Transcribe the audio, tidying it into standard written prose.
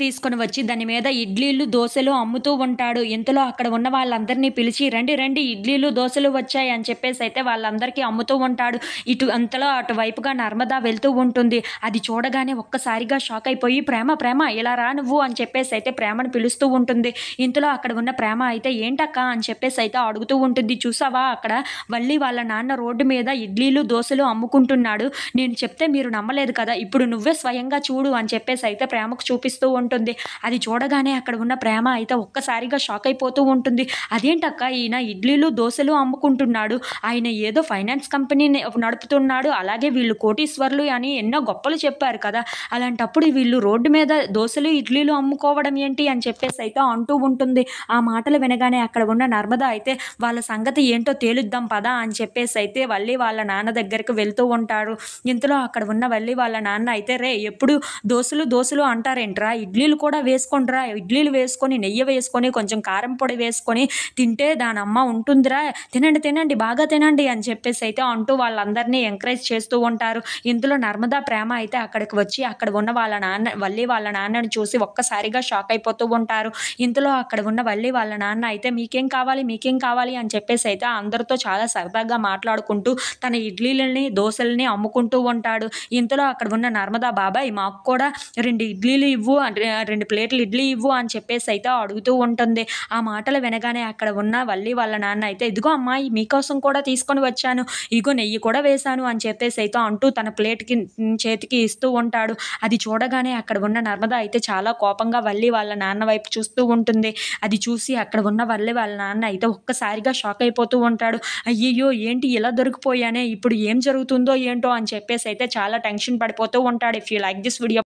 తీసుకొని వచ్చి దాని మీద ఇడ్లీలు, దోసలు అమ్ముతూ ఉంటాడు. ఇంతలో అక్కడ ఉన్న వాళ్ళందరినీ పిలిచి "రండి, రండి ఇడ్లీలు, దోసలు వచ్చాయి" అని చెప్పేసైతే వాళ్ళందరికీ అమ్ముతూ ఉంటాడు. అంతలో అటువైపుగా నర్మద వెళ్తూ ఉంటుంది. అది చూడగానే ఒక్కసారిగా షాక్ అయిపోయి "ప్రేమ, ప్రేమ ఇలా రా నువ్వు" అని చెప్పేసైతే ప్రేమను పిలుస్తూ ఉంటుంది. ఇంతలో అక్కడ ఉన్న ప్రేమ అయితే "ఏంటక్కా" అని చెప్పేసైతే అడుగుతూ ఉంటుంది. "చూసావా అక్కడ వల్లి వాళ్ళ నాన్న రోడ్డు మీద ఇడ్లీలు, దోసలు అమ్ముకుంటున్నాడు. నేను చెప్తే మీరు నమ్మలేదు కదా! ఇప్పుడు నువ్వే స్వయంగా చూడు" అని చెప్పేసైతే ప్రేమకు చూపిస్తూ ఉంటుంది. అది చూడగానే అక్కడ ఉన్న ప్రేమ అయితే ఒక్కసారిగా షాక్ అయిపోతూ ఉంటుంది. "అదేంటక్కా ఈయన ఇడ్లీలు, దోసలు అమ్ముకుంటున్నాడు. ఆయన ఏదో ఫైనాన్స్ కంపెనీని నడుపుతున్నాడు. అలాగే వీళ్ళు కోటీశ్వరులు అని ఎన్నో గొప్పలు చెప్పారు కదా! అలాంటప్పుడు వీళ్ళు రోడ్డు మీద దోసలు, ఇడ్లీలు అమ్ముకోవడం ఏంటి?" అని చెప్పేసైతే అంటూ ఉంటుంది. ఆ మాటలు వినగానే అక్కడ ఉన్న నర్మద అయితే వాళ్ళ సంగతి ఏంటో తేలుద్దాం పదా అని చెప్పేసైతే వల్లి వాళ్ళ నాన్న దగ్గరికి వెళ్తూ ఉంటారు. ఇంతలో అక్కడ ఉన్న వల్లి వాళ్ళ నాన్న అయితే "రేయ్! ఎప్పుడు దోసలు, దోసలు అంటారేంట్రా? ఇడ్లీలు కూడా వేసుకోండిరా. ఇడ్లీలు వేసుకొని, నెయ్యి వేసుకొని, కొంచెం కారం పొడి వేసుకొని తింటే దానమ్మ ఉంటుందిరా. తినండి, తినండి బాగా తినండి" అని చెప్పేసైతే అంటూ వాళ్ళందరినీ ఎంకరేజ్ చేస్తూ ఉంటారు. ఇంతలో నర్మద, ప్రేమ అయితే అక్కడికి వచ్చి అక్కడ ఉన్న వాళ్ళ నాన్న వల్లి వాళ్ళ నాన్నని చూసి ఒక్కసారిగా షాక్ అయిపోతూ ఉంటారు. ఇంతలో అక్కడ ఉన్న వల్లి వాళ్ళ నాన్న అయితే "మీకేం కావాలి? మీకేం కావాలి?" అని చెప్పేసైతే అందరితో చాలా సరదాగా మాట్లాడుకుంటూ తన ఇడ్లీలని, దోసలని అమ్ముకుంటూ ఉంటాడు. ఇంతలో అక్కడ ఉన్న నర్మద "బాబాయ్ మాకు కూడా 2 ఇడ్లీలు ఇవ్వు, 2 ప్లేట్‌లు ఇడ్లీ ఇవ్వు" అని చెప్పేసైతే అడుగుతూ ఉంటుంది. ఆ మాటలు వినగానే అక్కడ ఉన్న వల్లి వాళ్ళ నాన్న అయితే "ఇదిగో అమ్మాయి మీకోసం కూడా తీసుకొని వచ్చాను. ఇగో నెయ్యి కూడా వేశాను" అని చెప్పేసైతే అంటూ తన ప్లేట్‌కి చేతికి ఇస్తూ ఉంటాడు. అది చూడగానే అక్కడ ఉన్న నర్మద అయితే చాలా కోపంగా వల్లి వాళ్ళ నాన్న వైపు చూస్తూ ఉంటుంది. అది చూసి అక్కడ ఉన్న వల్లి వాళ్ళ నాన్న అయితే ఒక్కసారిగా షాక్ అయిపోతూ ఉంటాడు. "అయ్యయ్యో! ఏంటి ఇలా దొరికిపోయానే! ఇప్పుడు ఏం జరుగుతుందో ఏంటో" అని చెప్పేసైతే చాలా టెన్షన్ పడిపోతూ ఉంటాడు. If you like this video